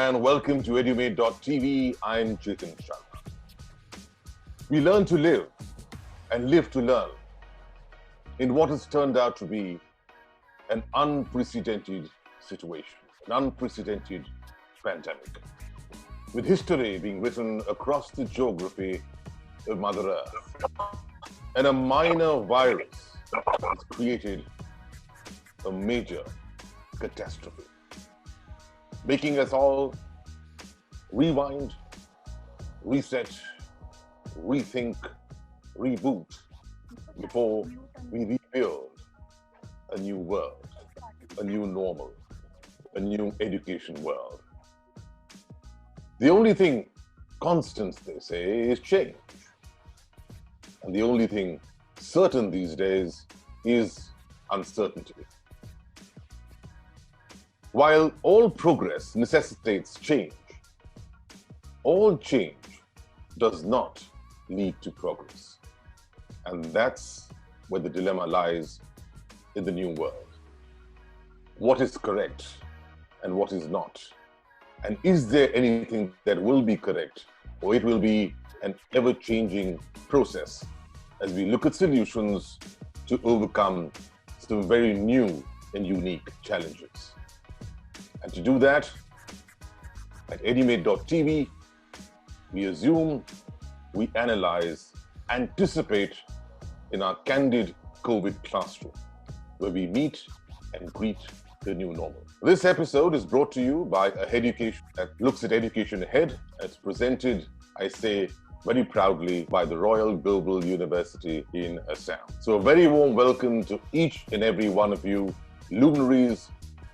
and welcome to edumate.tv. I'm Chetan Sharma. We learn to live and live to learn in what has turned out to be an unprecedented situation, an unprecedented pandemic, with history being written across the geography of Mother Earth. And a minor virus has created a major catastrophe, making us all rewind, reset, rethink, reboot before we rebuild a new world, a new normal, a new education world. The only thing constant, they say, is change. And the only thing certain these days is uncertainty. While all progress necessitates change, all change does not lead to progress. And that's where the dilemma lies in the new world. What is correct and what is not? And is there anything that will be correct, or it will be an ever-changing process as we look at solutions to overcome some very new and unique challenges? And to do that, at edumate.tv, we assume, we analyze, anticipate in our candid COVID classroom, where we meet and greet the new normal. This episode is brought to you by Education that looks at education ahead. It's presented, I say, very proudly by the Royal Global University in Assam. So a very warm welcome to each and every one of you, luminaries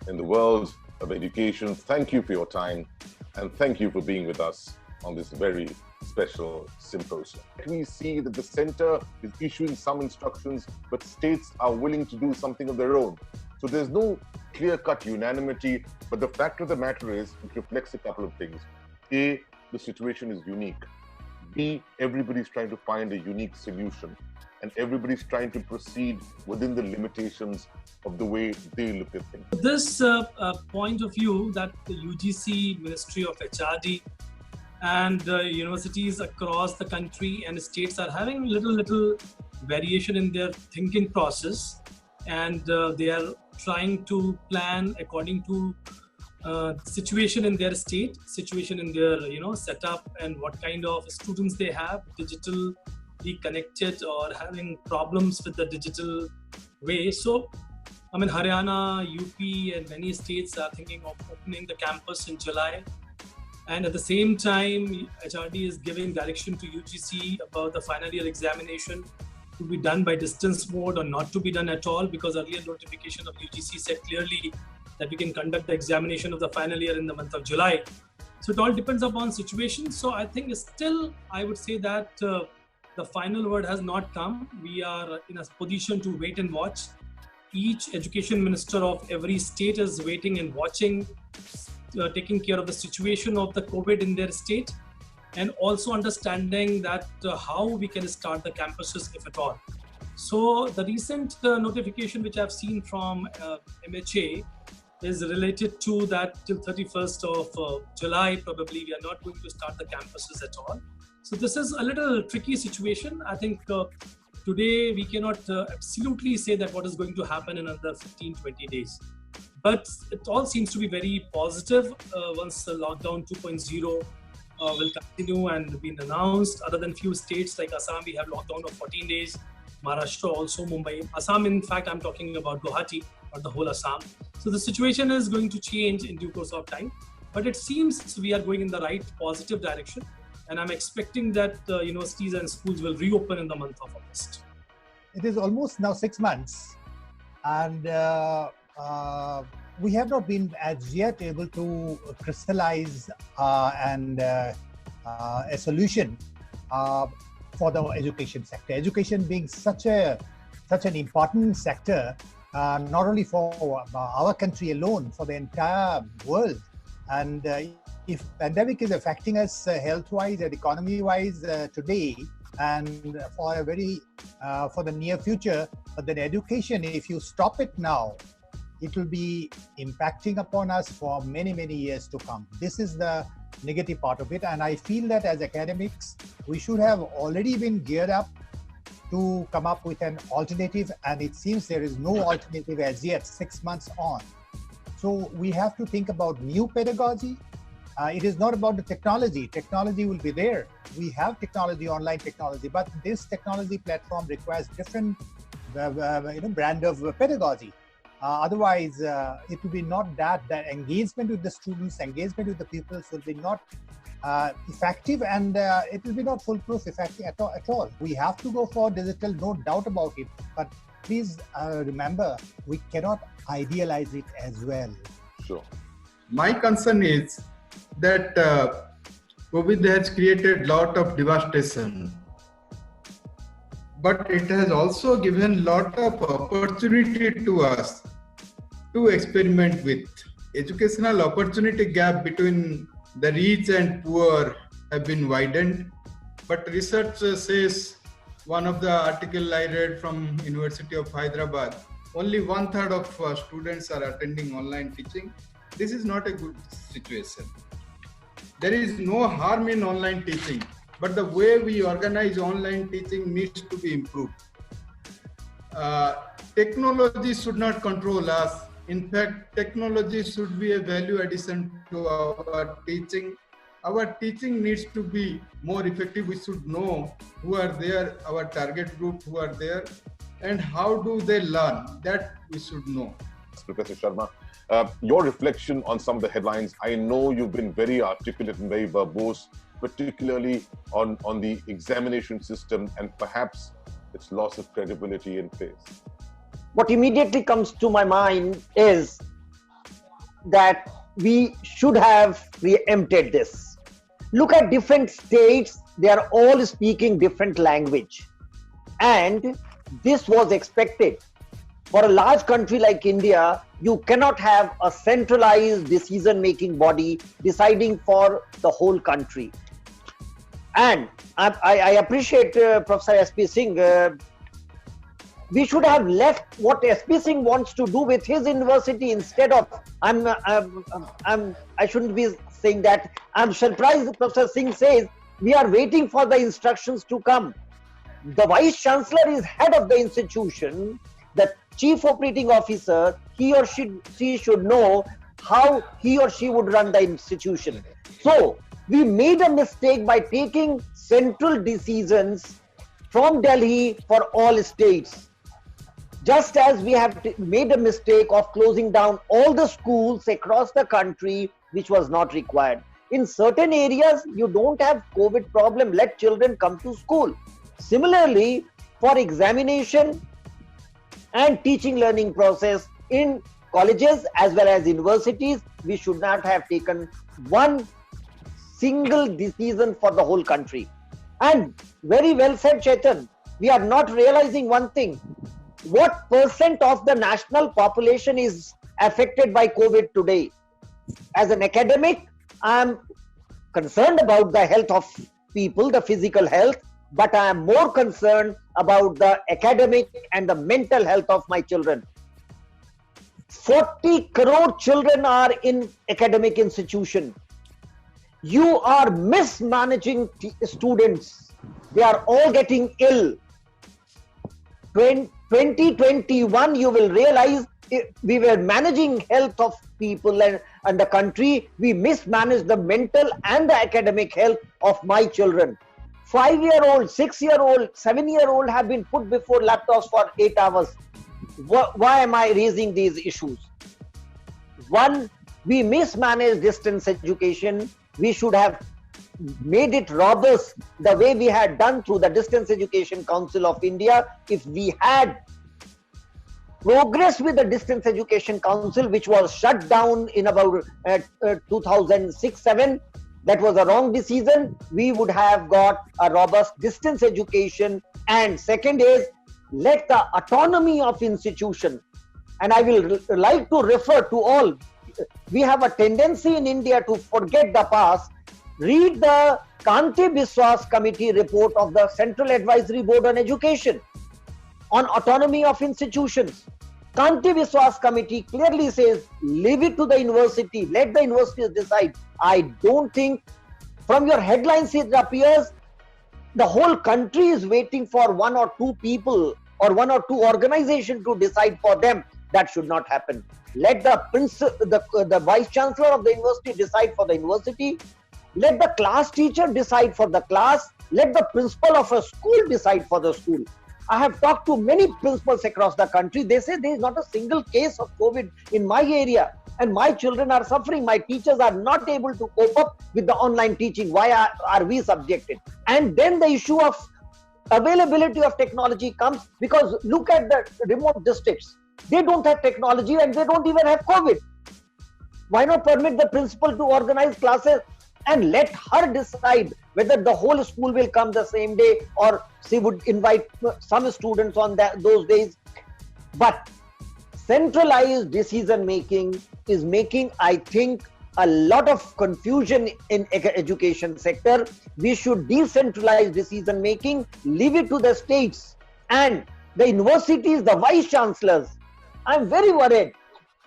in the world of education. Thank you for your time, and thank you for being with us on this very special symposium. We see that the center is issuing some instructions, but states are willing to do something of their own. So there's no clear-cut unanimity, but the fact of the matter is, it reflects a couple of things. A, the situation is unique. B, everybody's trying to find a unique solution, and everybody's trying to proceed within the limitations of the way they look at things. This point of view that the UGC, Ministry of HRD, and universities across the country and states are having little variation in their thinking process, and they are trying to plan according to situation in their state, situation in their setup, and what kind of students they have, digitally connected or having problems with the digital way. So, I mean, Haryana, UP, and many states are thinking of opening the campus in July. And at the same time, HRD is giving direction to UGC about the final year examination to be done by distance mode or not to be done at all, because earlier notification of UGC said clearly that we can conduct the examination of the final year in the month of July. So it all depends upon situation. So I think still, I would say that the final word has not come. We are in a position to wait and watch. Each education minister of every state is waiting and watching, taking care of the situation of the COVID in their state, and also understanding that how we can start the campuses, if at all. So the recent notification which I've seen from MHA is related to that till 31st of July, probably we are not going to start the campuses at all. So this is a little tricky situation. I think today we cannot absolutely say that what is going to happen in another 15-20 days. But it all seems to be very positive once the lockdown 2.0 will continue and be announced. Other than few states like Assam, we have lockdown of 14 days. Maharashtra also, Mumbai. Assam, in fact, I'm talking about Guwahati, not the whole Assam. So the situation is going to change in due course of time. But it seems we are going in the right positive direction. And I'm expecting that universities and schools will reopen in the month of August. It is almost now 6 months. And we have not been as yet able to crystallize a solution for the education sector. Education being such an important sector, not only for our country alone, for the entire world. And if pandemic is affecting us health-wise and economy-wise today, and for the near future, but then education, if you stop it now, it will be impacting upon us for many, many years to come. This is the negative part of it. And I feel that as academics, we should have already been geared up to come up with an alternative. And it seems there is no alternative as yet, 6 months on. So we have to think about new pedagogy. It is not about the technology. Technology will be there. We have technology, online technology, but this technology platform requires different brand of pedagogy. Otherwise, it will be not that engagement with the students, engagement with the pupils will be not effective, and it will be not foolproof effective at all. We have to go for digital, no doubt about it. But please remember, we cannot idealize it as well. Sure. My concern is that COVID has created a lot of devastation, but it has also given a lot of opportunity to us to experiment with. Educational opportunity gap between the rich and poor have been widened, but research says, one of the article I read from University of Hyderabad, only 1/3 of students are attending online teaching. This is not a good situation. There is no harm in online teaching, but the way we organize online teaching needs to be improved. Technology should not control us. In fact, technology should be a value addition to our teaching. Our teaching needs to be more effective. We should know who are there, our target group who are there, and how do they learn. That we should know. Professor Sharma, your reflection on some of the headlines. I know you've been very articulate and very verbose, particularly on the examination system and perhaps its loss of credibility and face. What immediately comes to my mind is that we should have preempted this. Look at different states, they are all speaking different language. And this was expected. For a large country like India, you cannot have a centralized decision-making body deciding for the whole country. And I appreciate Professor S.P. Singh. We should have left what S.P. Singh wants to do with his university instead of, I shouldn't be saying that. I'm surprised that Professor Singh says we are waiting for the instructions to come. The Vice Chancellor is head of the institution. The Chief Operating Officer, he or she should know how he or she would run the institution. So we made a mistake by taking central decisions from Delhi for all states. Just as we have made a mistake of closing down all the schools across the country, which was not required. In certain areas, you don't have COVID problem, let children come to school. Similarly, for examination and teaching learning process in colleges as well as universities, we should not have taken one single decision for the whole country. And very well said, Chetan, we are not realizing one thing. What % of the national population is affected by COVID today? As an academic, I am concerned about the health of people, the physical health, but I am more concerned about the academic and the mental health of my children. 40 crore children are in academic institution. You are mismanaging students. They are all getting ill. 2021, you will realize we were managing health of people and the country. We mismanaged the mental and the academic health of my children. 5-year-old, 6-year-old, 7-year-old have been put before laptops for 8 hours. Why am I raising these issues? One, we mismanaged distance education. We should have made it robust the way we had done through the Distance Education Council of India. If we had progressed with the Distance Education Council, which was shut down in about 2006-07, that was a wrong decision. We would have got a robust distance education. And second is, let the autonomy of institution, and I will like to refer to all, we have a tendency in India to forget the past. Read the Kanti Biswas Committee report of the Central Advisory Board on Education on autonomy of institutions. Kanti Biswas committee clearly says, leave it to the university, let the universities decide. I don't think from your headlines it appears the whole country is waiting for one or two people or one or two organizations to decide for them. That should not happen. Let the vice chancellor of the university decide for the university. Let the class teacher decide for the class. Let the principal of a school decide for the school. I have talked to many principals across the country. They say there is not a single case of COVID in my area, and my children are suffering. My teachers are not able to cope up with the online teaching. Why are we subjected? And then the issue of availability of technology comes, because look at the remote districts. They don't have technology and they don't even have COVID. Why not permit the principal to organize classes and let her decide whether the whole school will come the same day or she would invite some students on those days? But centralized decision making is making, I think, a lot of confusion in education sector. We should decentralize decision making, leave it to the states and the universities, the vice chancellors. I'm very worried.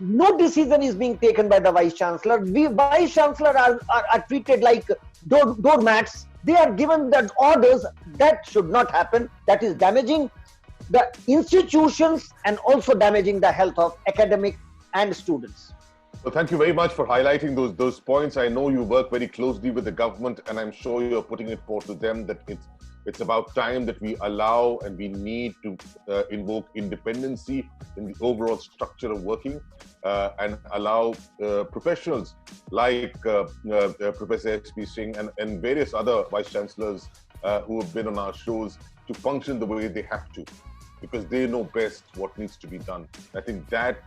No decision is being taken by the vice chancellor. We vice chancellor are treated like doormats. They are given the orders. That should not happen. That is damaging the institutions and also damaging the health of academic and students. Well, thank you very much for highlighting those points. I know you work very closely with the government, and I'm sure you're putting it forth to them that it's about time that we allow and we need to invoke independency in the overall structure of working and allow professionals like Professor S.P. Singh and various other vice chancellors who have been on our shows to function the way they have to, because they know best what needs to be done. I think that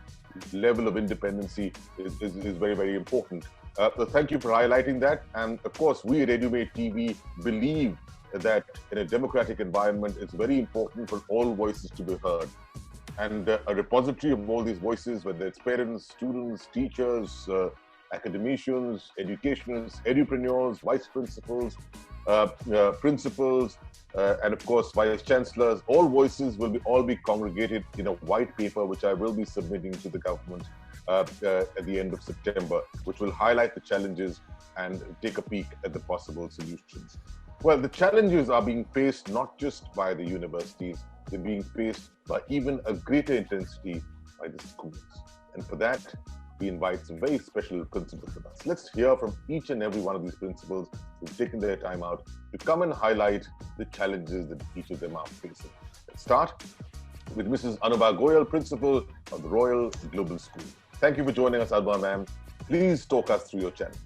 level of independency is very, very important. So thank you for highlighting that. And of course, we at EduMate TV believe that in a democratic environment, it's very important for all voices to be heard. And a repository of all these voices, whether it's parents, students, teachers, academicians, educationists, edupreneurs, vice principals, principals, and of course, vice chancellors, all voices will all be congregated in a white paper, which I will be submitting to the government at the end of September, which will highlight the challenges and take a peek at the possible solutions. Well, the challenges are being faced not just by the universities, they're being faced by even a greater intensity by the schools. And for that, we invite some very special principals with us. Let's hear from each and every one of these principals who've taken their time out to come and highlight the challenges that each of them are facing. Let's start with Mrs. Anubar Goyal, Principal of the Royal Global School. Thank you for joining us, Anubar ma'am. Please talk us through your challenges.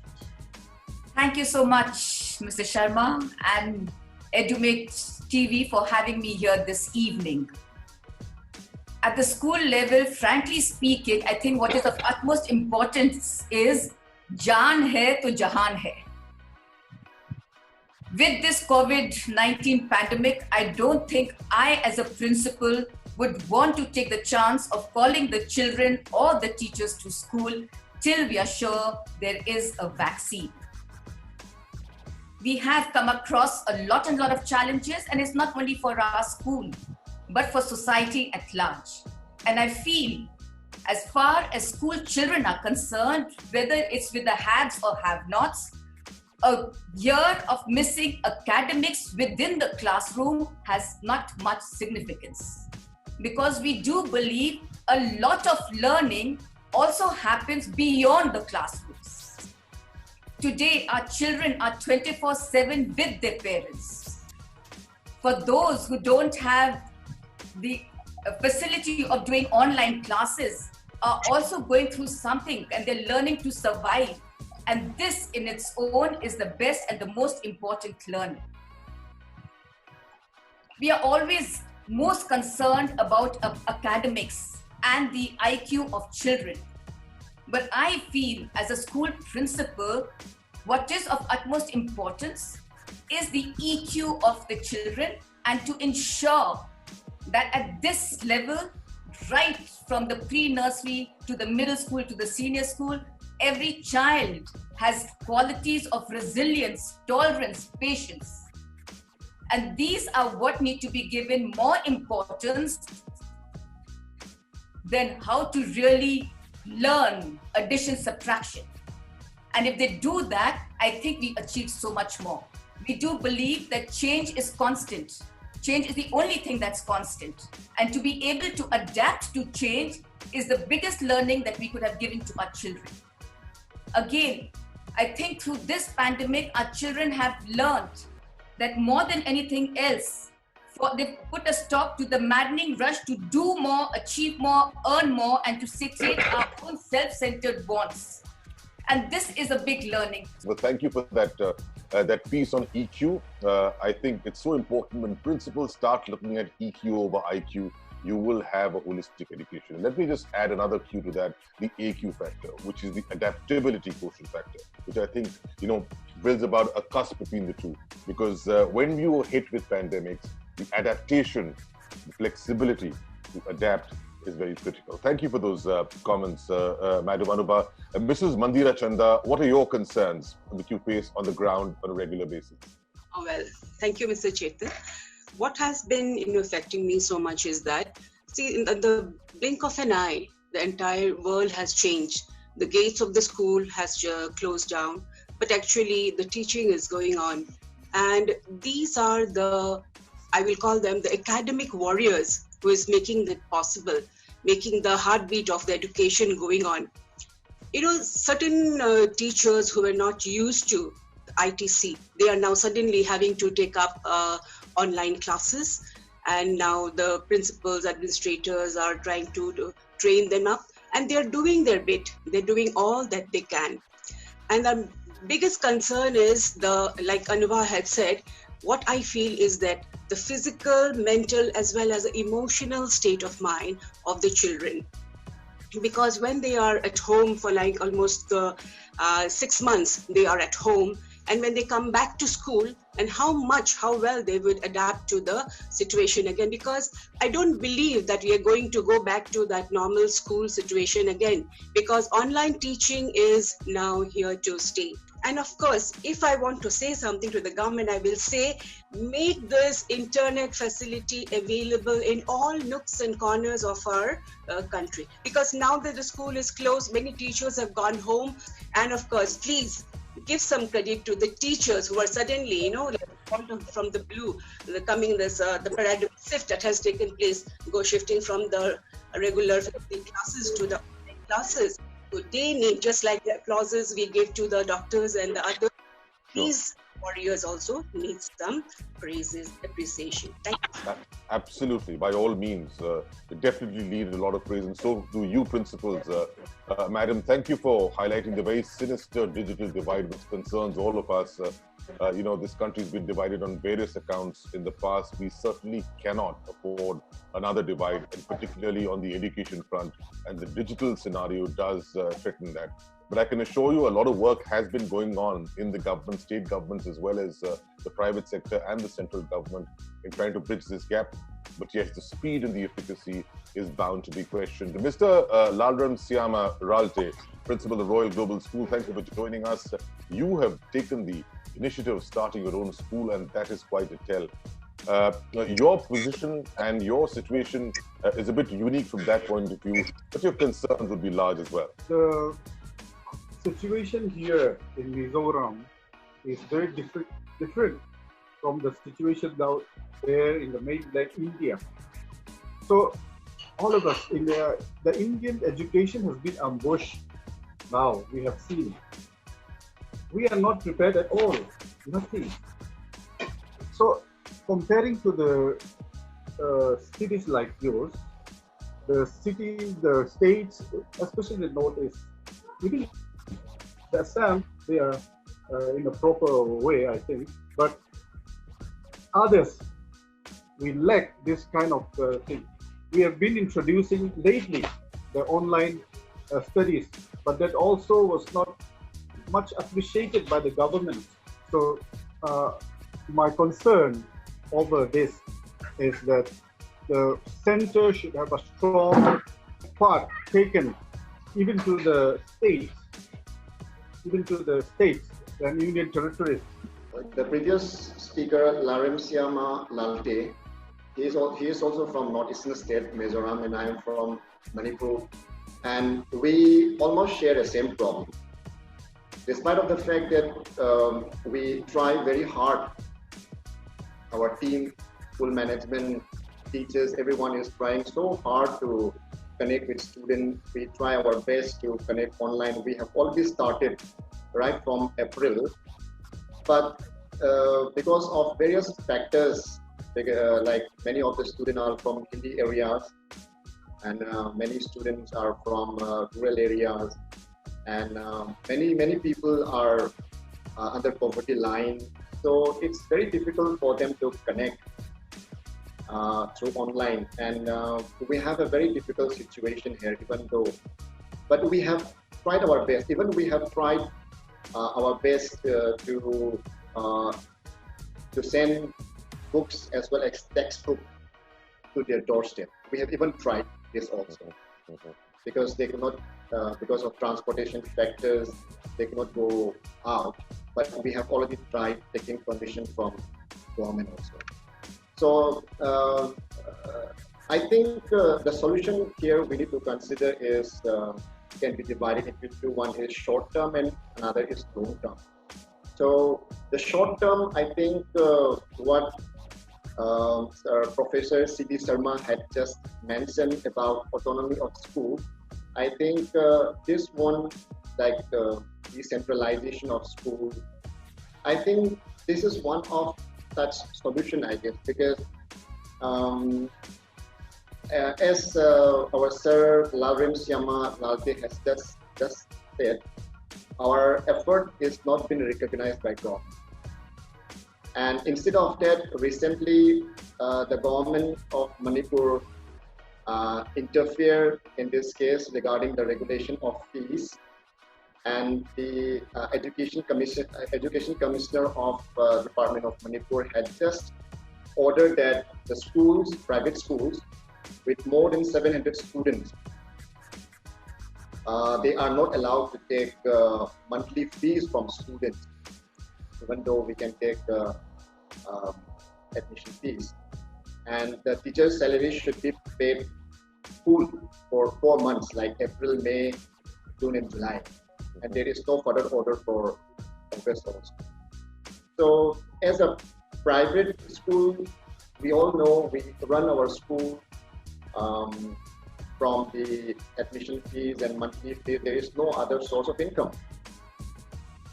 Thank you so much, Mr. Sharma and EduMate TV for having me here this evening. At the school level, frankly speaking, I think what is of utmost importance is Jaan hai to jahan hai. With this COVID-19 pandemic, I don't think I as a principal would want to take the chance of calling the children or the teachers to school till we are sure there is a vaccine. We have come across a lot of challenges, and it's not only for our school, but for society at large. And I feel as far as school children are concerned, whether it's with the haves or have-nots, a year of missing academics within the classroom has not much significance. Because we do believe a lot of learning also happens beyond the classrooms. Today, our children are 24/7 with their parents. For those who don't have the facility of doing online classes, are also going through something and they're learning to survive. And this in its own is the best and the most important learning. We are always most concerned about academics and the IQ of children. But I feel as a school principal, what is of utmost importance is the EQ of the children, and to ensure that at this level, right from the pre-nursery to the middle school to the senior school, every child has qualities of resilience, tolerance, patience. And these are what need to be given more importance then how to really learn addition, subtraction. And if they do that, I think we achieve so much more. We do believe that change is constant. Change is the only thing that's constant. And to be able to adapt to change is the biggest learning that we could have given to our children. Again, I think through this pandemic, our children have learned that more than anything else, they've put a stop to the maddening rush to do more, achieve more, earn more, and to satiate our own self-centered wants. And this is a big learning. Well, thank you for that piece on EQ. I think it's so important when principals start looking at EQ over IQ, you will have a holistic education. Let me just add another Q to that, the AQ factor, which is the adaptability quotient factor, which I think, builds about a cusp between the two. Because when you are hit with pandemics, the adaptation, the flexibility to adapt is very critical. Thank you for those comments, Madam Anubar. Mrs. Mandira Chanda, what are your concerns that you face on the ground on a regular basis? Oh, well, thank you, Mr. Chetan. What has been affecting me so much is that, see, in the blink of an eye, the entire world has changed. The gates of the school has closed down, but actually the teaching is going on. And these are I will call them the academic warriors who is making that possible, making the heartbeat of the education going on. Certain teachers who were not used to ITC, they are now suddenly having to take up online classes, and now the principals, administrators are trying to train them up, and they're doing their bit. They're doing all that they can. And the biggest concern is like Anubar had said, what I feel is that the physical, mental, as well as the emotional state of mind of the children. Because when they are at home for like almost 6 months, they are at home, and when they come back to school, and how well they would adapt to the situation again, because I don't believe that we are going to go back to that normal school situation again, because online teaching is now here to stay. And of course, if I want to say something to the government, I will say, make this internet facility available in all nooks and corners of our country. Because now that the school is closed, many teachers have gone home. And of course, please give some credit to the teachers who are suddenly, from the blue, the paradigm shift that has taken place, shifting from the regular classes to the online classes. So they need, just like the applauses we give to the doctors and the others, these warriors also need some praises, appreciation. Thank you. Absolutely, by all means. It definitely needs a lot of praise, and so do you principals. Madam, thank you for highlighting the very sinister digital divide which concerns all of us. This country's been divided on various accounts in the past. We certainly cannot afford another divide, and particularly on the education front. And the digital scenario does threaten that. But I can assure you a lot of work has been going on in the government, state governments, as well as the private sector and the central government in trying to bridge this gap. But yes, the speed and the efficacy is bound to be questioned. Mr. Lalram Siama Ralte, Principal of Royal Global School, thank you for joining us. You have taken the initiative of starting your own school, and that is quite a tell. Your position and your situation is a bit unique from that point of view, but your concerns would be large as well. The situation here in Mizoram is very different from the situation down there in the mainland India. So all of us, the Indian education has been ambushed now, we have seen. We are not prepared at all, nothing. So comparing to the cities like yours, the cities, the states, especially the Northeast, even the Assam, they are in a proper way, I think. But others, we lack this kind of thing. We have been introducing lately the online studies, but that also was not much appreciated by the government. So my concern over this is that the center should have a strong part taken even to the states and union territories. The previous speaker, Larem Siama Lalte, he is also from northeastern state, Mizoram, and I am from Manipur. And we almost share the same problem. Despite of the fact that we try very hard, our team, school management, teachers, everyone is trying so hard to connect with students. We try our best to connect online. We have already started right from April, but because of various factors, like many of the students are from Hindi areas, and many students are from rural areas, and many people are under poverty line. So it's very difficult for them to connect through online, and we have a very difficult situation here, even though, but we have tried our best. Even we have tried our best to send books as well as textbook to their doorstep. We have even tried this also, because they cannot, because of transportation factors, they cannot go out. But we have already tried taking permission from government also. So I think the solution here we need to consider is can be divided into two. One is short term and another is long term. So the short term, I think what Professor C.D. Sharma had just mentioned about autonomy of school, I think this one, like decentralization of school, I think this is one of such solution, I guess, because as our Sir Lawrence Yama Lalte has just said, our effort is not been recognized by government. And instead of that, recently the government of Manipur interfered in this case regarding the regulation of fees, and the education commissioner of Department of Manipur had just ordered that the schools, private schools, with more than 700 students, they are not allowed to take monthly fees from students, even though we can take admission fees. And the teacher's salary should be paid full for 4 months, like April, May, June, and July. And there is no further order for August also. So as a private school, we all know we run our school from the admission fees and monthly fees. There is no other source of income.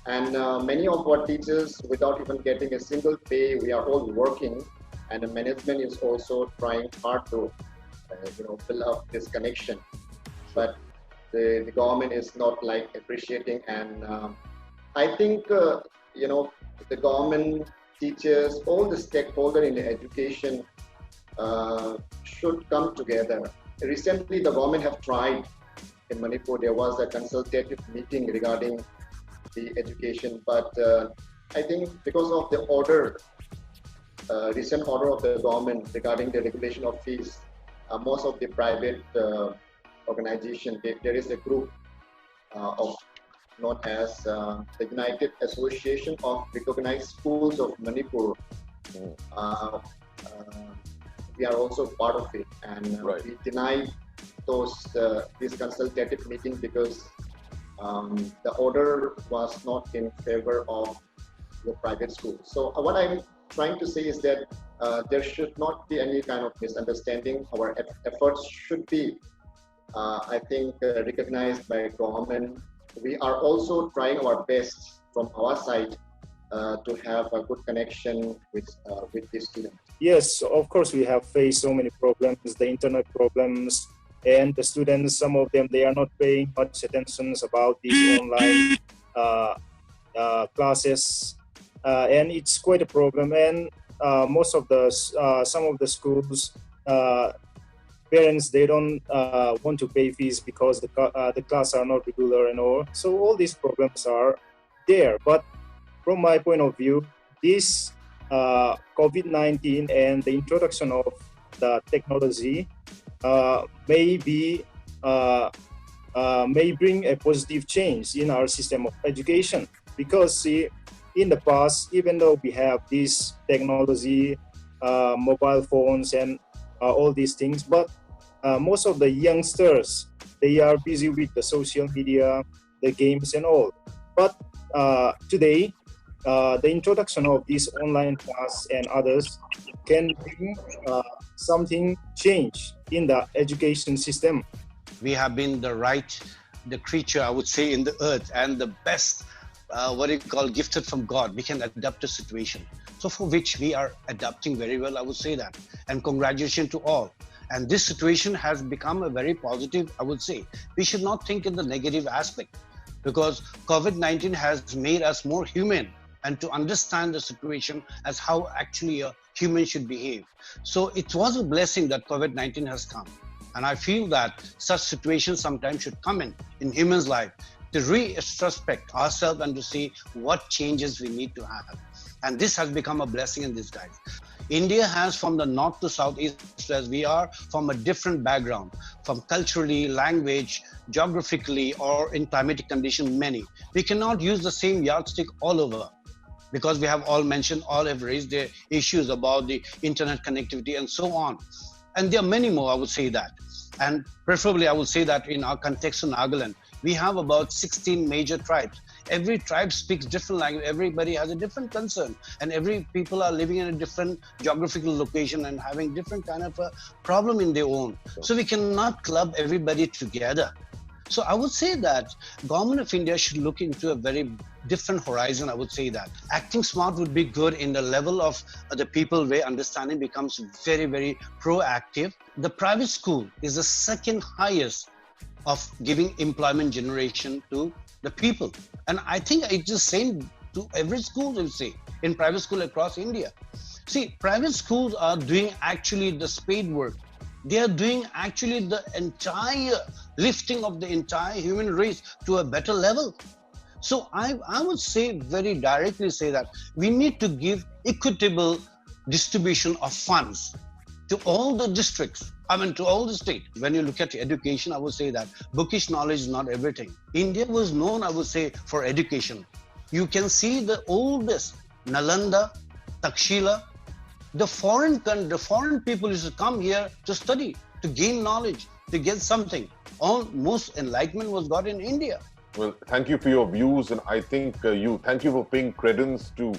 And many of our teachers, without even getting a single pay, we are all working, and the management is also trying hard to fill up this connection. But the government is not like appreciating, and I think the government, teachers, all the stakeholders in the education should come together. Recently, the government have tried in Manipur. There was a consultative meeting regarding the education, but I think because of the order, recent order of the government regarding the regulation of fees, most of the private organization, there is a group known as the United Association of Recognized Schools of Manipur. We are also part of it, and we denied this consultative meeting because the order was not in favor of the private schools. So what I'm trying to say is that there should not be any kind of misunderstanding. Our efforts should be, I think, recognized by government. We are also trying our best from our side to have a good connection with the students. Yes, of course, we have faced so many problems, the internet problems, and the students, some of them, they are not paying much attention about these online classes, and it's quite a problem. And most of the some of the schools, parents, they don't want to pay fees because the class are not regular and all. So all these problems are there. But from my point of view, this COVID-19 and the introduction of the technology may bring a positive change in our system of education. Because see, in the past, even though we have this technology mobile phones and all these things. But most of the youngsters, they are busy with the social media, the games and all. But today, the introduction of this online class and others can bring something change in the education system. We have been the creature, I would say, in the earth, and the best, gifted from God. We can adapt to situation. So for which we are adapting very well, I would say that. And congratulations to all. And this situation has become a very positive, I would say. We should not think in the negative aspect, because COVID-19 has made us more human and to understand the situation as how actually a human should behave. So it was a blessing that COVID-19 has come. And I feel that such situations sometimes should come in human's life to retrospect ourselves and to see what changes we need to have. And this has become a blessing in disguise. India has, from the north to south, east as we are, from a different background, from culturally, language, geographically, or in climatic condition, many. We cannot use the same yardstick all over, because we have all mentioned, all have raised their issues about the internet connectivity and so on. And there are many more, I would say that. And preferably, I would say that in our context in Nagaland, we have about 16 major tribes. Every tribe speaks different language. Everybody has a different concern. And every people are living in a different geographical location and having different kind of a problem in their own. So we cannot club everybody together. So I would say that Government of India should look into a very different horizon, I would say that. Acting smart would be good in the level of the people where understanding becomes very, very proactive. The private school is the second highest of giving employment generation to the people. And I think it's the same to every school, I would say, in private school across India. See, private schools are doing actually the spade work. They are doing actually the entire lifting of the entire human race to a better level. So I would say very directly say that we need to give equitable distribution of funds to all the districts, to all the states. When you look at education, I would say that bookish knowledge is not everything. India was known, I would say, for education. You can see the oldest Nalanda, Takshila, the foreign people used to come here to study, to gain knowledge, to get something. Most enlightenment was got in India. Well, thank you for your views, and I think thank you for paying credence to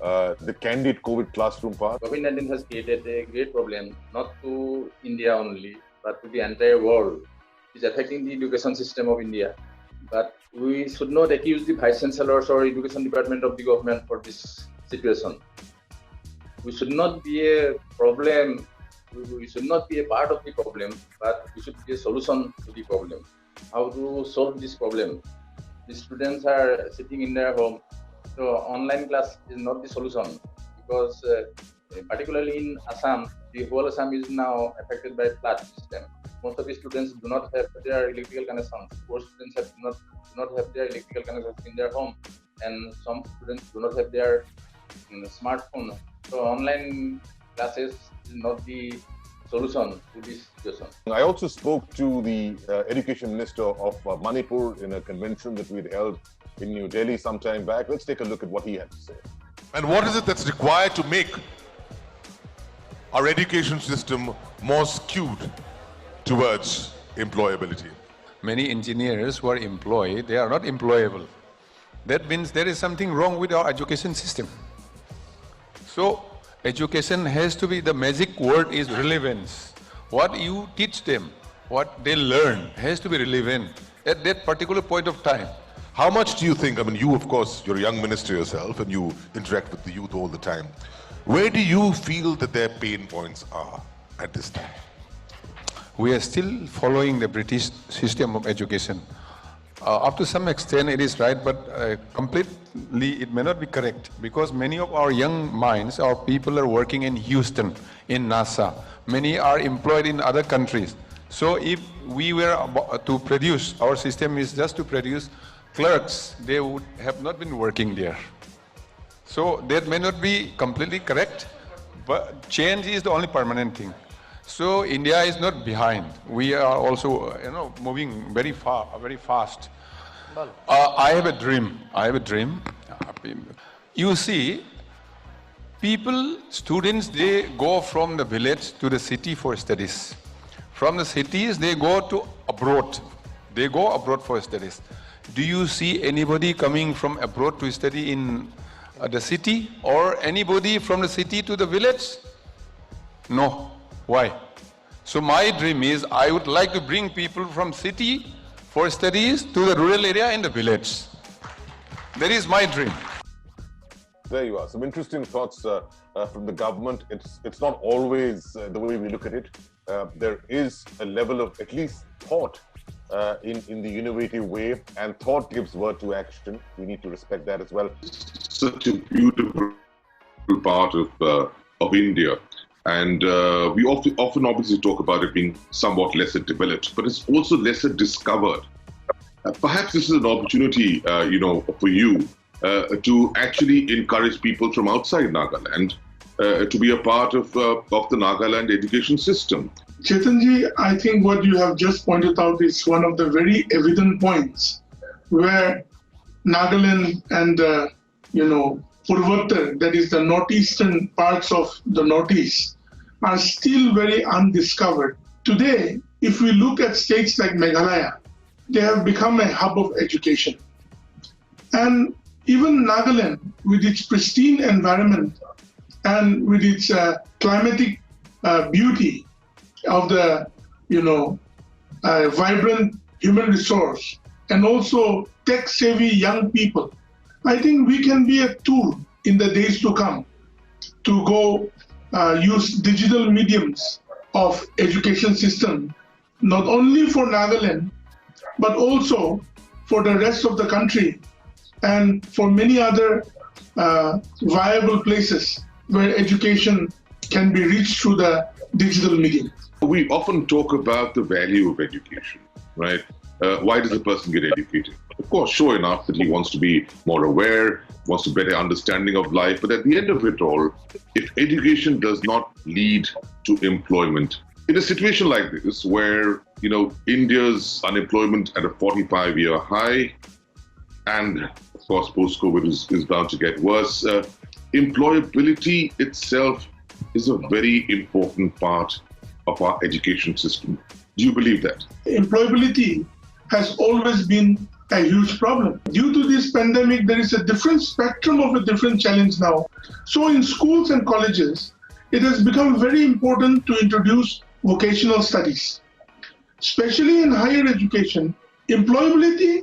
the candid COVID classroom part. COVID-19 has created a great problem, not to India only, but to the entire world. It's affecting the education system of India. But we should not accuse the Vice Chancellors or Education Department of the government for this situation. We should not be a problem, we should not be a part of the problem, but we should be a solution to the problem. How to solve this problem? The students are sitting in their home, so online class is not the solution, because particularly in Assam, the whole Assam is now affected by flood system. Most of the students do not have their electrical connections. Poor students do not have their electrical connections in their home, and some students do not have their smartphone. So online classes is not the solution to this situation. I also spoke to the Education Minister of Manipur in a convention that we'd held in New Delhi some time back. Let's take a look at what he had to say. And what is it that's required to make our education system more skewed towards employability? Many engineers who are employed, they are not employable. That means there is something wrong with our education system. So, education has to be, the magic word is relevance. What you teach them, what they learn has to be relevant at that particular point of time. How much do you think, you of course, you're a young minister yourself and you interact with the youth all the time. Where do you feel that their pain points are at this time? We are still following the British system of education. Up to some extent it is right, but completely it may not be correct, because many of our young minds, our people are working in Houston, in NASA. Many are employed in other countries. So if we were to produce, our system is just to produce clerks, they would have not been working there. So that may not be completely correct, but change is the only permanent thing. So India is not behind. We are also, moving very far, very fast. I have a dream. You see, people, students, they go from the village to the city for studies. From the cities, they go to abroad. They go abroad for studies. Do you see anybody coming from abroad to study in the city, or anybody from the city to the village? No. Why? So my dream is I would like to bring people from city for studies to the rural area in the village. That is my dream. There you are. Some interesting thoughts from the government. It's not always the way we look at it. There is a level of at least thought in the innovative way, and thought gives word to action. We need to respect that as well. Such a beautiful part of India. And we often obviously talk about it being somewhat lesser developed, but it's also lesser discovered. Perhaps this is an opportunity, for you to actually encourage people from outside Nagaland to be a part of the Nagaland education system. Chetanji, I think what you have just pointed out is one of the very evident points where Nagaland and, Purvattar, that is the northeastern parts of the northeast, are still very undiscovered. Today, if we look at states like Meghalaya, they have become a hub of education. And even Nagaland, with its pristine environment and with its climatic beauty of the, vibrant human resource and also tech-savvy young people, I think we can be a tool in the days to come to go use digital mediums of education system, not only for Nagaland, but also for the rest of the country and for many other viable places where education can be reached through the digital medium. We often talk about the value of education, right? Why does a person get educated? Of course, sure enough that he wants to be more aware, wants a better understanding of life. But at the end of it all, if education does not lead to employment, in a situation like this where, India's unemployment at a 45-year high, and of course, post-COVID is bound to get worse, employability itself is a very important part of our education system. Do you believe that? Employability has always been a huge problem. Due to this pandemic, there is a different spectrum of a different challenge now. So in schools and colleges, it has become very important to introduce vocational studies. Especially in higher education, employability,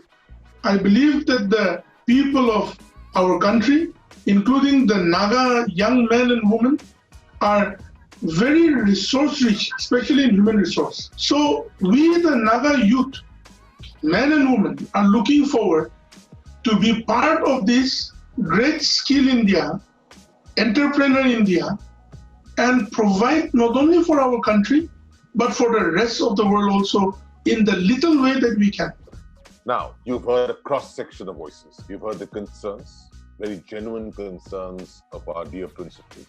I believe that the people of our country, including the Naga young men and women, are very resource rich, especially in human resource. So we, the Naga youth, men and women, are looking forward to be part of this great skill India, entrepreneur India, and provide not only for our country, but for the rest of the world also in the little way that we can. Now, you've heard a cross-section of voices. You've heard the concerns, very genuine concerns of our dear principals.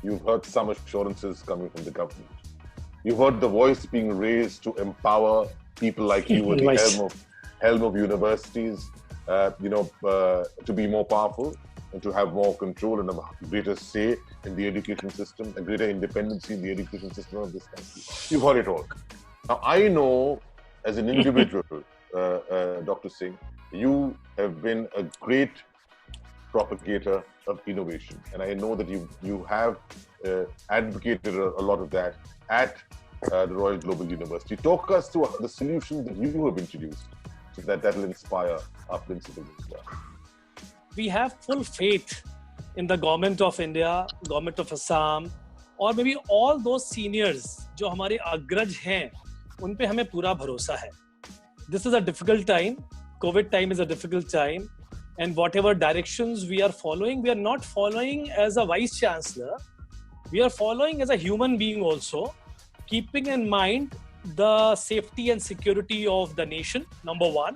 You've heard some assurances coming from the government. You've heard the voice being raised to empower people like you at the helm of universities, to be more powerful and to have more control and a greater say in the education system, a greater independency in the education system of this country. You've heard it all. Now, I know as an individual, Dr. Singh, you have been a great propagator of innovation. And I know that you have advocated a lot of that at the Royal Global University. Talk us through the solutions that you have introduced so that will inspire our principals as well. We have full faith in the government of India, government of Assam, or maybe all those seniors जो हमारे अग्रज हैं, उन पे हमें पूरा भरोसा है. This is a difficult time. COVID time is a difficult time. And whatever directions we are following, we are not following as a vice chancellor. We are following as a human being also, keeping in mind the safety and security of the nation, number one,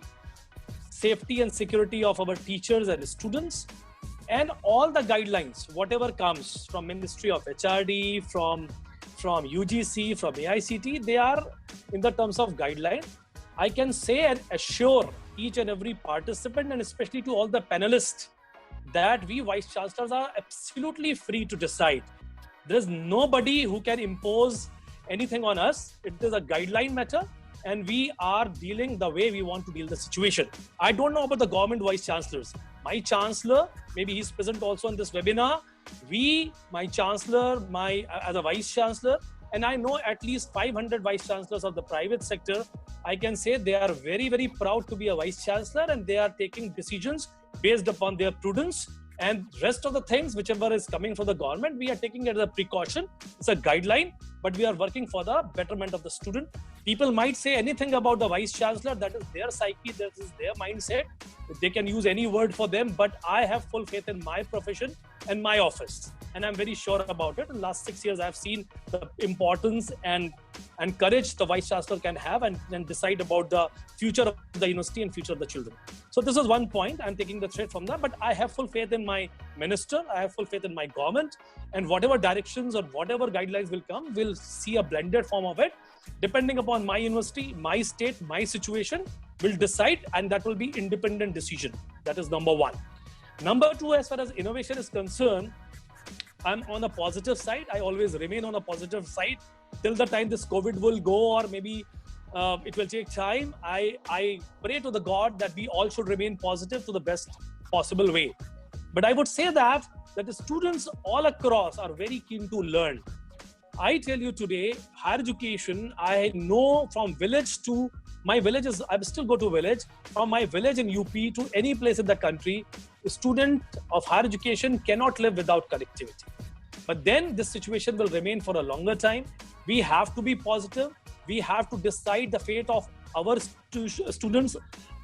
safety and security of our teachers and students, and all the guidelines, whatever comes from Ministry of HRD, from UGC, from AICT, they are in the terms of guideline. I can say and assure each and every participant, and especially to all the panelists, that we vice chancellors are absolutely free to decide. There is nobody who can impose anything on us. It is a guideline matter, and we are dealing the way we want to deal the situation. I don't know about the government vice chancellors. My chancellor, maybe he's present also in this webinar. My chancellor, as a vice chancellor, and I know at least 500 vice chancellors of the private sector. I can say they are very, very proud to be a vice chancellor, and they are taking decisions based upon their prudence. And rest of the things, whichever is coming from the government, we are taking it as a precaution. It's a guideline, but we are working for the betterment of the student. People might say anything about the vice chancellor. That is their psyche, that is their mindset. They can use any word for them, but I have full faith in my profession and my office. And I'm very sure about it. In the last 6 years, I've seen the importance and courage the vice chancellor can have and decide about the future of the university and future of the children. So this is one point. I'm taking the thread from that, but I have full faith in my minister. I have full faith in my government, and whatever directions or whatever guidelines will come, we'll see a blended form of it. Depending upon my university, my state, my situation, will decide, and that will be independent decision. That is number one. Number two, as far as innovation is concerned, I'm on a positive side. I always remain on a positive side till the time this COVID will go, or maybe it will take time. I pray to the God that we all should remain positive to the best possible way. But I would say that the students all across are very keen to learn. I tell you today, higher education, I know from village to my villages, I still go to village, from my village in UP to any place in the country, a student of higher education cannot live without connectivity. But then this situation will remain for a longer time. We have to be positive. We have to decide the fate of our students,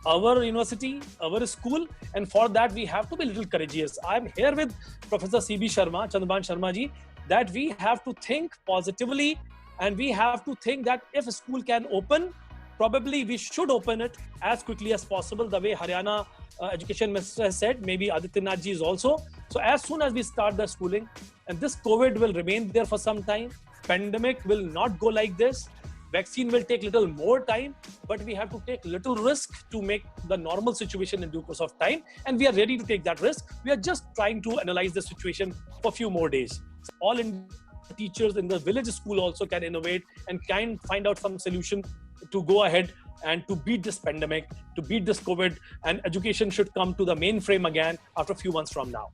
our university, our school, and for that we have to be a little courageous. I'm here with Professor C.B. Sharma, Chandraban Sharma ji, that we have to think positively, and we have to think that if a school can open, probably we should open it as quickly as possible, the way Haryana Education Minister has said, maybe Adityanath ji is also. So as soon as we start the schooling, and this COVID will remain there for some time, pandemic will not go like this, vaccine will take little more time, but we have to take little risk to make the normal situation in due course of time, and we are ready to take that risk. We are just trying to analyze the situation for a few more days. All in teachers in the village school also can innovate and can find out some solution to go ahead and to beat this pandemic, to beat this COVID, and education should come to the mainframe again after a few months from now.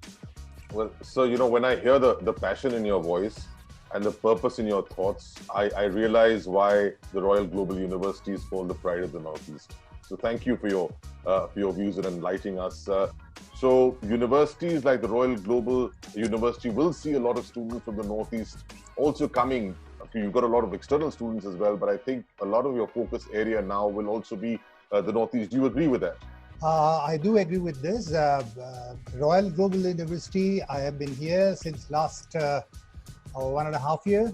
Well, so, when I hear the passion in your voice and the purpose in your thoughts, I realize why the Royal Global University is called the pride of the Northeast. So thank you for your views and enlightening us. So universities like the Royal Global University will see a lot of students from the Northeast also coming. You've got a lot of external students as well, but I think a lot of your focus area now will also be the Northeast. Do you agree with that? I do agree with this. Royal Global University, I have been here since last 1.5 years.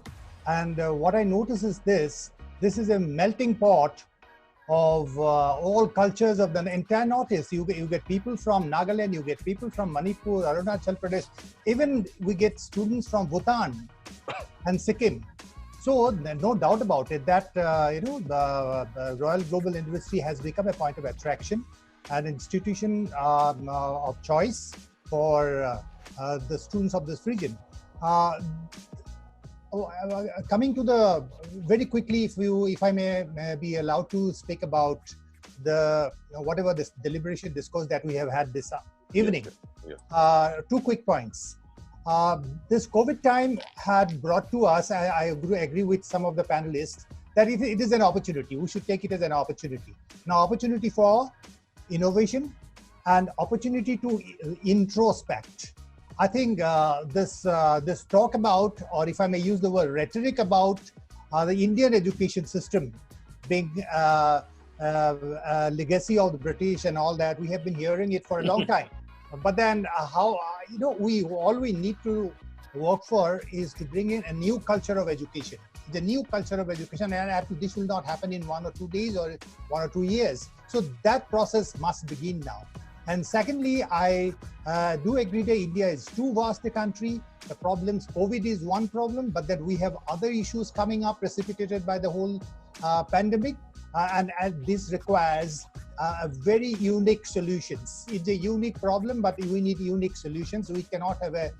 And what I notice is this is a melting pot of all cultures of the entire Northeast. You get people from Nagaland, you get people from Manipur, Arunachal Pradesh, even we get students from Bhutan and Sikkim. So no doubt about it that the Royal Global University has become a point of attraction, an institution of choice for the students of this region. Coming to the very quickly, if I may be allowed to speak about the whatever this deliberation discourse that we have had this evening. Yeah. 2 quick points. This COVID time had brought to us, I agree with some of the panelists, that it is an opportunity. We should take it as an opportunity. Now, opportunity for innovation and opportunity to introspect. I think this talk about, or if I may use the word rhetoric about the Indian education system being a legacy of the British and all that, we have been hearing it for a long time. But then all we need to work for is to bring in a new culture of education. The new culture of education, and this will not happen in 1 or 2 days or 1 or 2 years. So that process must begin now. And secondly, I do agree that India is too vast a country. The problems, COVID is one problem, but that we have other issues coming up precipitated by the whole pandemic. And this requires very unique solutions. It's a unique problem, but we need unique solutions. We cannot have a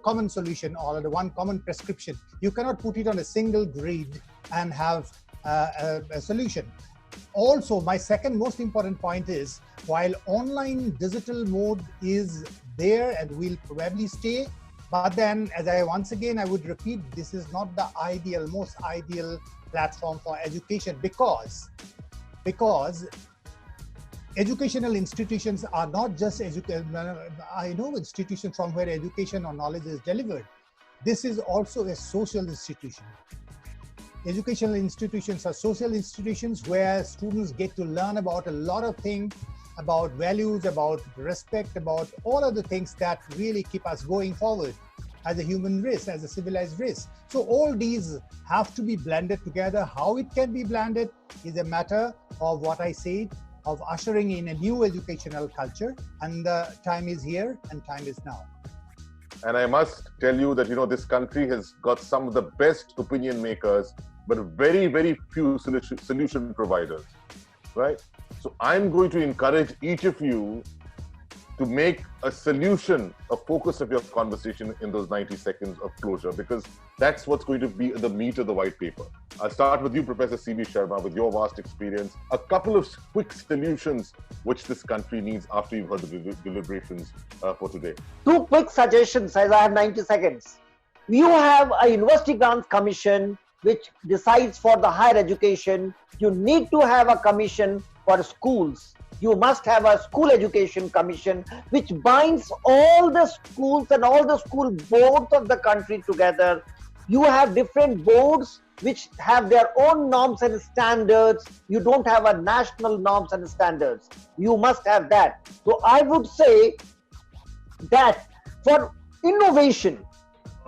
common solution or one common prescription. You cannot put it on a single grid and have a solution. Also, my second most important point is, while online digital mode is there and will probably stay, but then, as I would repeat, this is not the most ideal platform for education, because educational institutions are not just I know institutions from where education or knowledge is delivered. This is also a social institution. Educational institutions are social institutions where students get to learn about a lot of things, about values, about respect, about all of the things that really keep us going forward as a human race, as a civilized race. So all these have to be blended together. How it can be blended is a matter of what I said, of ushering in a new educational culture. And the time is here and time is now. And I must tell you that, this country has got some of the best opinion makers, but very, very few solution providers, right? So I'm going to encourage each of you to make a solution a focus of your conversation in those 90 seconds of closure, because that's what's going to be the meat of the white paper. I'll start with you, Professor C.V. Sharma, with your vast experience. A couple of quick solutions which this country needs after you've heard the deliberations for today. 2 quick suggestions, as I have 90 seconds. You have a University Grants Commission which decides for the higher education. You need to have a commission for schools. You must have a school education commission which binds all the schools and all the school boards of the country together. You have different boards which have their own norms and standards. You don't have a national norms and standards. You must have that. So I would say that for innovation,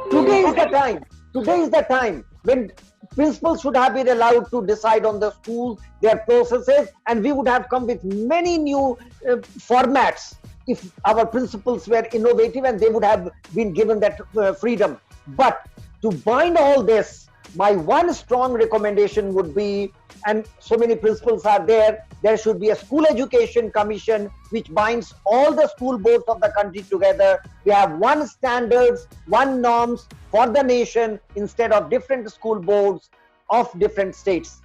today is the time. Today is the time when principals should have been allowed to decide on the school, their processes, and we would have come with many new formats if our principals were innovative and they would have been given that freedom. But to bind all this, my one strong recommendation would be, and so many principals are there should be a school education commission which binds all the school boards of the country together. We have one standards, one norms for the nation instead of different school boards of different states.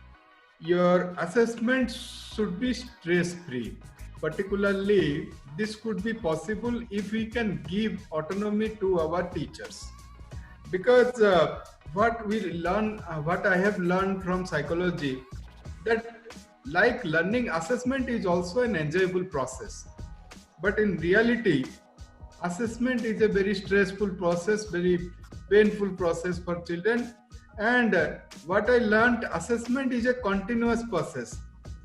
Your assessment should be stress-free. Particularly, this could be possible if we can give autonomy to our teachers. Because what I have learned from psychology, that like learning, assessment is also an enjoyable process. But in reality, assessment is a very stressful process, very painful process for children. And what I learned, assessment is a continuous process.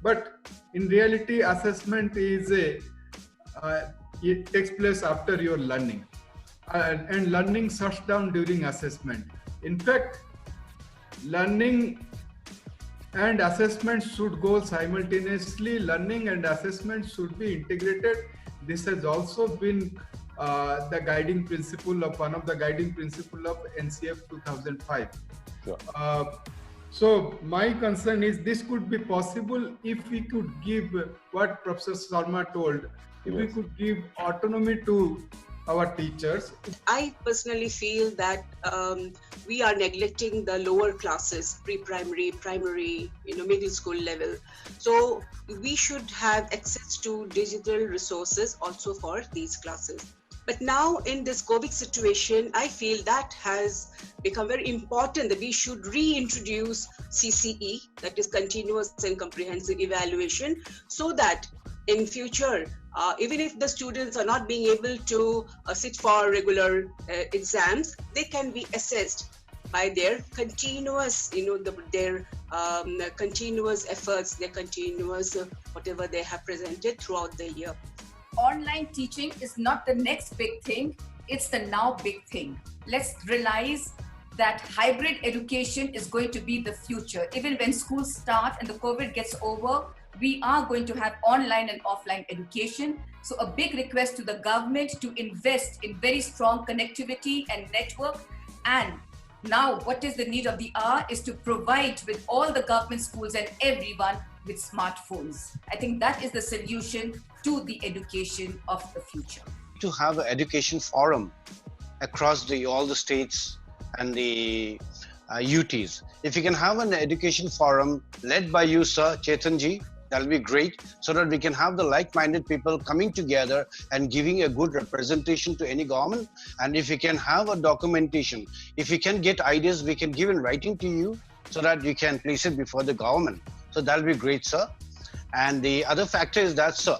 But in reality, assessment is it takes place after your learning. And learning shuts down during assessment. In fact, learning and assessment should go simultaneously. Learning and assessment should be integrated. This has also been the guiding principle of one of the guiding principle of NCF 2005. Sure. So my concern is this could be possible if we could give what Professor Sharma told. If we could give autonomy to our teachers. I personally feel that we are neglecting the lower classes, pre-primary, primary, middle school level. So we should have access to digital resources also for these classes. But now in this COVID situation, I feel that has become very important that we should reintroduce CCE, that is continuous and comprehensive evaluation, so that in future, even if the students are not being able to sit for regular exams, they can be assessed by their continuous, their continuous efforts, their continuous whatever they have presented throughout the year. Online teaching is not the next big thing, it's the now big thing. Let's realize that hybrid education is going to be the future. Even when schools start and the COVID gets over, we are going to have online and offline education. So a big request to the government to invest in very strong connectivity and network and Now, what is the need of the hour is to provide with all the government schools and everyone with smartphones. I think that is the solution to the education of the future. To have an education forum across all the states and the UTs. If you can have an education forum led by you, sir, Chetanji, that'll be great, so that we can have the like-minded people coming together and giving a good representation to any government. And if we can have a documentation, if we can get ideas, we can give in writing to you so that you can place it before the government. So that'll be great, sir. And the other factor is that, sir,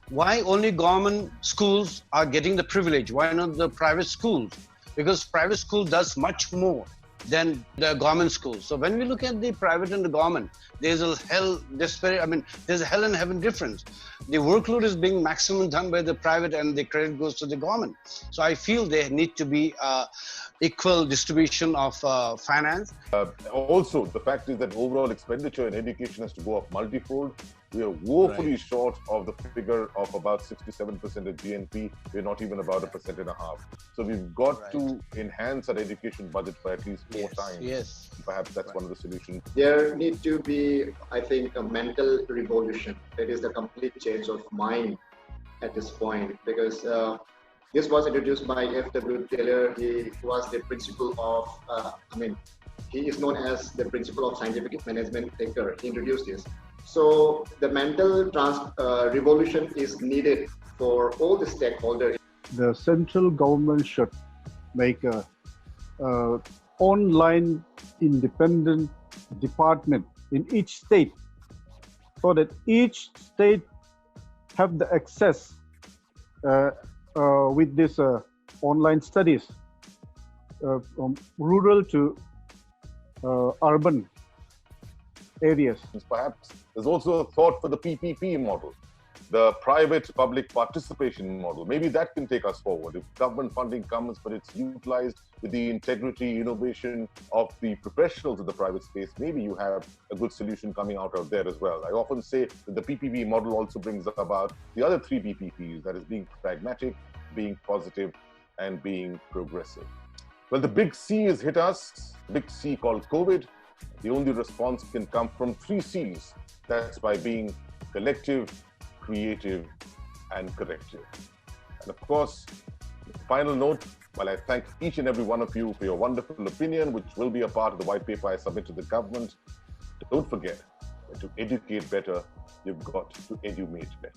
why only government schools are getting the privilege? Why not the private schools? Because private school does much more than the government schools. So when we look at the private and the government, there's a there's a hell and heaven difference. The workload is being maximum done by the private and the credit goes to the government. So I feel there need to be equal distribution of finance. Also, the fact is that overall expenditure in education has to go up multifold. We are woefully short of the figure of about 67% of GNP. We're not even about 1.5%. So we've got to enhance our education budget by at least 4 times. Yes. Perhaps that's one of the solutions. There need to be, I think, a mental revolution. That is the complete change of mind at this point, because this was introduced by F.W. Taylor. He was the principal of, he is known as the principal of scientific management thinker. He introduced this. So the mental revolution is needed for all the stakeholders. The central government should make a online independent department in each state, so that each state have the access with this online studies from rural to urban areas. Perhaps there's also a thought for the PPP model, the private-public participation model. Maybe that can take us forward. If government funding comes, but it's utilized with the integrity, innovation of the professionals in the private space, maybe you have a good solution coming out of there as well. I often say that the PPP model also brings about the other 3 PPPs, that is being pragmatic, being positive, and being progressive. Well, the big C has hit us, the big C called COVID. The only response can come from 3 C's. That's by being collective, creative, and corrective. And of course, final note, while I thank each and every one of you for your wonderful opinion, which will be a part of the white paper I submit to the government, don't forget that to educate better, you've got to edumate better.